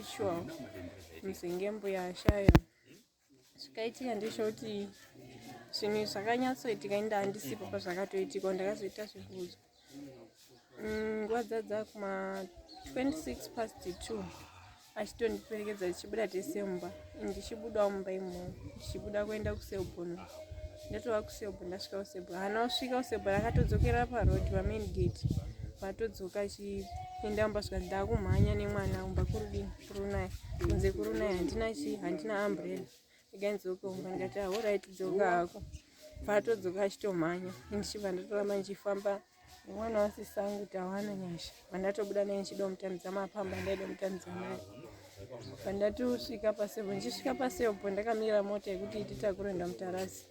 Perpetua Muzingembuya shayo zvakaitika ndezvekuti zvinhu zvakanyatsoitika inda handisipo pazvakatoitika ndakazoita zvekuudzwa nguva dzadza kuma 2:26 achitondiperekedza ndichibuda December ndichibudawo mumba imomo ndichibuda kuenda kuSelbourne ndatova kuSelbourne ndasvika kuSelbourne hana kusvika kuSelbourne akatodzokera parodi pamain gate patodzoka achipinda mumba svika ndakumhanya nemwana umba kurunaya kunze kurunaya handina umbrella iganidzoka umba ndikati alright dzoka hako patodzoka achitomhanya ndichibva ndatoramba ndichifamba mwana wasisangu tawana nyasha vandatobuda naye ndichidomutambidza mapamba ndaida mutambidza naye pandatosvika paSelbourne ndichisvika paSelbourne ndakamira mota yekuti titakure ndamutarasi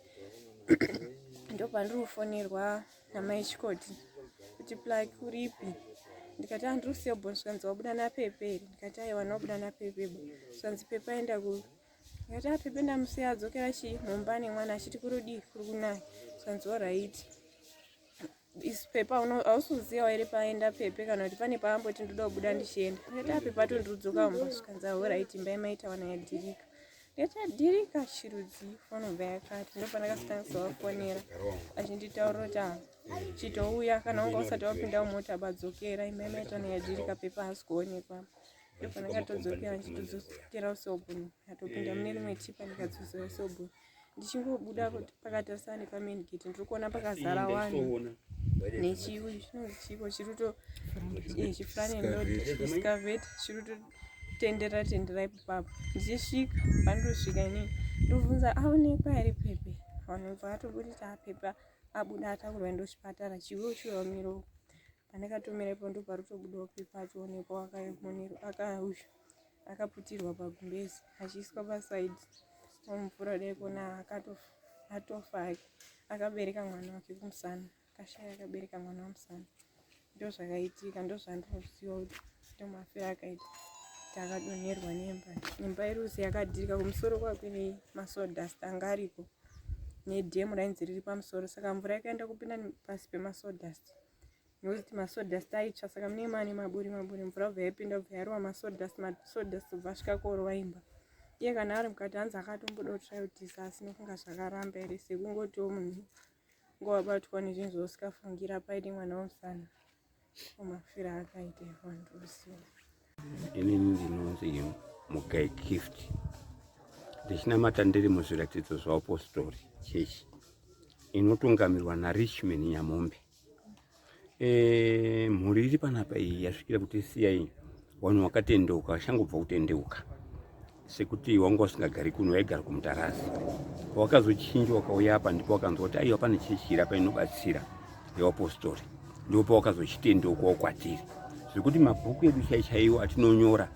ndopandiri kufonerwa namai chikoti kuti plaki uripi ndikati handiri kuSelbourne svikanzi wabuda napepe ndikati aiwa nabuda napepe svikanzi pepe aenda ku ndikati apepe ndamusiya adzokera mumba nemwana achiti kurudi kuri kunaya svikanzi alright isi pepe hausizivawo here paenda pepe kana kuti pane paamboti ndoda kubuda ndichienda ndikati apepe atondidzoka mumba svikanzi alright imba yemaitawana yadirika ndikati adirika chirudzi fonobva yakati ndopandakasitangisa wafonera achinditaurira kuti chitouya kana unga usati wapinda mumota badzokera imba yemaitawana yadirika pepe hasi kuonekwa ndopandakatodzokera ndichitodzokera kuSelbourne atopinda mune rimwe tipa ndikadzosera kuSelbourne ndichingobuda pakatarisana nepamain gate ndiri kuona pakazara vanhu nechiwi zvinonzi chiko chiri chifranenodiscovered chiri kutenderera ipapo ndichisvika pandosvika inini ndobvunza aonekwa here pepe vanhu bva vatobudita apepe abuda atakurwa ndochipatara chiwo chiwamiro pandakatomirepo ndo paritobudawo pepe achionekwa akaputirwa pagumbezi achiiswa pasaidi mumvura daikona atofa akabereka mwana wake kumusana akashaya akabereka mwana wamusana ndo zvakaitika ndo zvandinoziva kuti ndomafira akaita takadonherwa nemba irusi yakadhirika kumusoro kwake nemasawdust anga ariko nedhemu rainzi riri pamusoro saka mvura yakaenda kupinda pasi pemasawdust nekuti masawdust aitsva saka mune mane maburi mvura bva yaipinda bva yarowa masawdust bva asvika korova imba iye kana ari mukati hanzi akatomboda kutrautisa asi nofunga zvakaramba here sekungotiwo munhu ngowabatwa nezvinhu zvausingafungira paine mwana womusana omafira akaita ivandurusiwa inini ndinonzi mugai gift ndichinamata ndiri muzviratidzo zveapostori chechi inotungamirwa naRichman Nyamombe. Mhuri iri panapa iyi yasvikira kuti siyai vanhu vakatendeuka vachangobva kutendeuka sekuti wanga usingagari kuno waigara kumutarasi wakazochinjwa wakauya apa ndipo wakanzwa kuti aiwa pane chechi iri apa inobatsira yeapostori ndipo wakazochitendeukawo kwatiri zvekuti mabhuku edu chaichaiwo atinonyora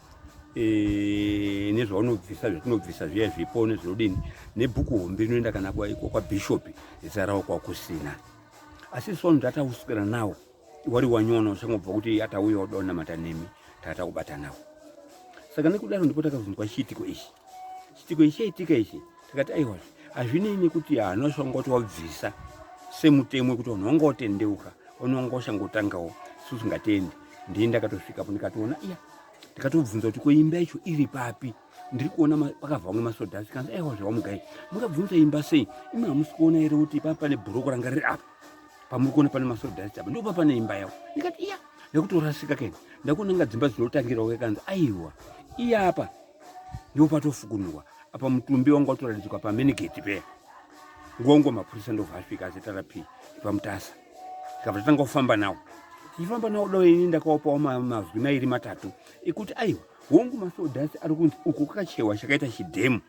nezvaunobvisa zvatinobvisa zviya zvipo nezvinodini nebhuku hombe rinoenda kana kwabhishopi zarawo kwakusina asi sono ndatauswera nawo wari wanyona uchangobva kuti atauya wadonamata nemi tatakubata nawo saka nekudaro ndipo takazonzwa chitiko ichi chaitika ichi takati aiwa hazvinei kuti hanosvanga kuti wabvisa semutemo kuti vanhu vanga watendeuka vanhu vanga vashangotangawo susu ngatendi ndii ndakatosvikapo ndikatoona iya ndikatobvunza kuti koimba yacho iri papi ndiri kuona pakavhamwe masawdust kanzi aiwa zvawamugai mukabvunza imba sei imi hamusi kuona here kuti papa pane bhuroko ranga riri apa pamuri kuona pane masawdust apa ndopa pane imba yavo ndikati iya ndakutorasika keni ndakuona nga dzimba dzinotangirawo kanzi aiwa iya apa ndipo patofukunurwa apa mutumbi wanga watoratidzwa pamain gate peya ngongo mapurisa ndobva asvika azitarapi pamutasa tikabva tatanga kufamba nawo tichifamba nawo dao ini ndakawapawo mazwi mairi matatu ekuti aiwa hongu masawdust ari kunzi uku kwakachewa chakaita chidhemu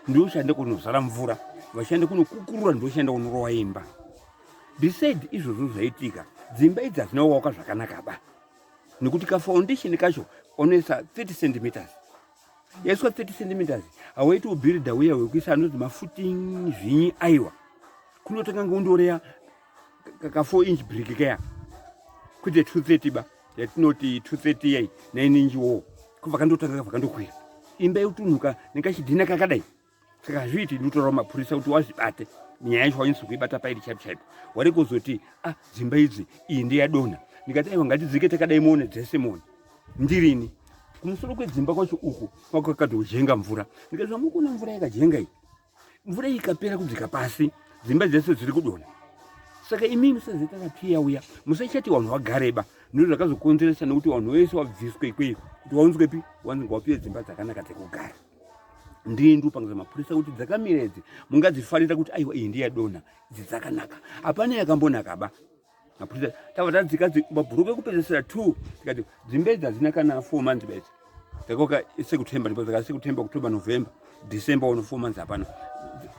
ndoshande kunozara mvura vashande kunokukurura ndoshande kunorowa imba beside izvozvo zvaitika dzimba idzi hadzinawaoka zvakanaka ba nekuti kafoundation kacho onoisa 30 cm yaiswa 30 cm hawaiti ubhiridha uya wekuisa anonzi mafooting zvinyi aiwa kunotanga ngondoreya ka 4 inch brick kaya kwete 230 ba yatinoti 238 9 inch wall kubva kandotanga vakandokwira imba yotunhuka nekachidhina kakadai saka hazviiti ndinotora mapurisa kuti wazvibate nyaya yacho wanyatso kuibata pairi chaipo wari kuzoti dzimba idzi iyi ndeyadonha ndikati aiwa ngatidzike takadai muone dzese muone ndirini kumusoro kwedzimba kwacho uku kwakatojenga mvura. Ndikati mukuna mvura yakajenga iyi, mvura ikapera kudzika pasi dzimba dzese dziri kudonha. Saka imimi sezitarapiya uya musachati vanhu vagareba, ndizvo zvakazokonzeresa nekuti vanhu vese wabviswe ikweyo kuti waunzwepi wanzi ngawapiwe dzimba dzakanaka dzekugara. Ndindu pangeza mapurisa kuti dzakamira idzi mungadzifarira kuti aiwa iyi ndiyadonha idzi dzakanaka, hapana yakambonaka ba. Mapurisa tava tadzika mabhuruku ekupedzisira 2 tikati dzimba idzi hadzina kana 4 months bedzi. Takoka sekutemba ndipo sekutemba October November December 4 months hapana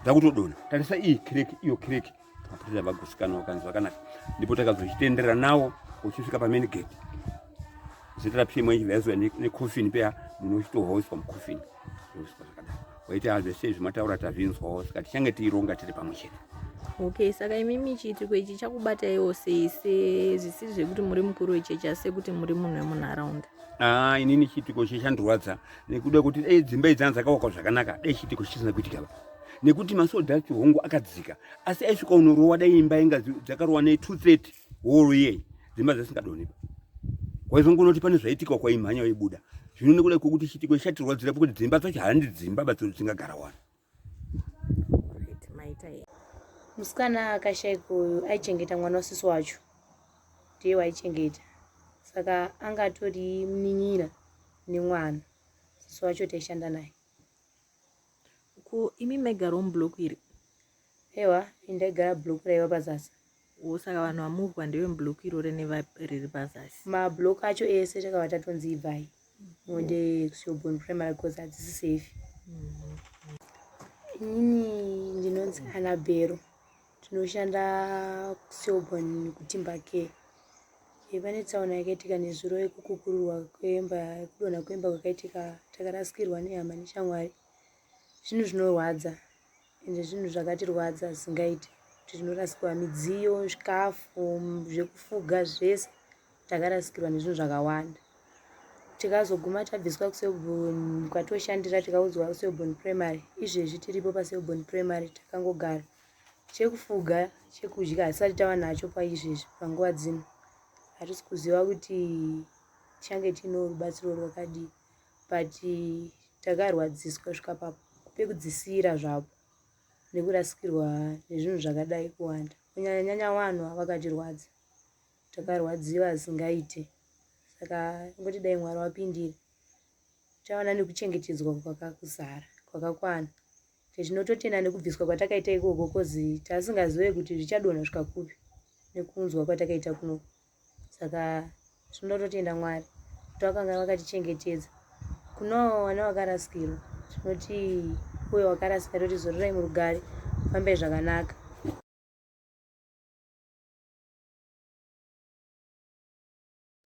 dzakutodonha. Tarisa iyi kireki iyo kireki. Mapurisa vagusikana vakanzi vakanaka, ndipo takazochitenderera nawo uchisvika pamain gate. Zitarapiya imwe ichivaizwa nekofini peya munochitohauswa mukofini zvakadaro. Waiti zvese zvimataura tazvinzwawo, saka tichange tiironga tiri pamwe chete. Okay, saka imimi chiitiko ichi chakubataiwo sei zvisiri zvekuti muri mukuru wechechi asi kuti muri munhu wemunharaunda? Inini chiitiko chichandurwadza nekuda kuti dai dzimba idzi dzakawakwa zvakanaka, dai chiitiko chisina kuitika ba. Nekuti masodhasti hongu akadzika, asi aisvika unorowa dai imba inga dzakarowa ne230 whole year, dzimba dzisingadonhi. Waizongonoti pane zvaitika kwaimhanya waibuda. Zvino nekuda kwekuti chitiko chatirwadzira kuti dzimba dzacho handi dzimba badzo dzingagara wana. Musikana akashaika uyu aichengeta mwana wasisi wacho, ndiye waichengeta. Saka angatori munin'ira nemwana, sisi wacho taishanda naye. Imi maigarawo mubhuloku iri? Ewa, ndaigara bhuloku raiva pazasi. Saka vanhu vamuvwa ndewe mubhuloku iroro riri pazasi? Mabhuloku acho ese takava tatonzi ibvai mwende kuSelbourne Primary because hadzisi safe. Inini ndinonzi Ana Bero, tinoshanda kuSelbourne kutimber care. Pane tsaona yakaitika nezuro yekukukururwa kwemba, kudonha kwemba kwakaitika, takarasikirwa nehama neshamwari. Zvinhu zvinorwadza ende zvinhu zvakatirwadza zvingaite kuti tinorasikirwa midziyo, zvikafu, zvekufuga zvese, takarasikirwa nezvinhu zvakawanda. Tikazoguma tabviswa kuSelbourne kwatoshandira tikaudzwa kuSelbourne Primary. Izvezvi tiripo paSelbourne Primary takangogara. Chekufuga, chekudya hatisati tava nacho paizvezvi panguva dzino. Hatisi kuziva kuti tichange tino rubatsiro rwakadii, but takarwadziswa kusvika pekudzisira zvavo nekurasikirwa nezvinhu zvakadai kuwanda. Kunyanya vanhu havakatirwadza, takarwadziwa zvingaite. Saka ngoti dai Mwari wapindira, tawana nekuchengetedzwa kwakakuzara, kwakakwana. Tinototenda nekubviswa kwatakaita ikoko kozi tasingazive kuti zvichadonha kusvika kupi nekunzwa kwatakaita kuno. Saka tinototenda Mwari kuti vakanga vakatichengetedza. Kuno vana vakarasikirwa, tinoti uyo wakarasikirwa kuti zorirai murugare, fambai zvakanaka.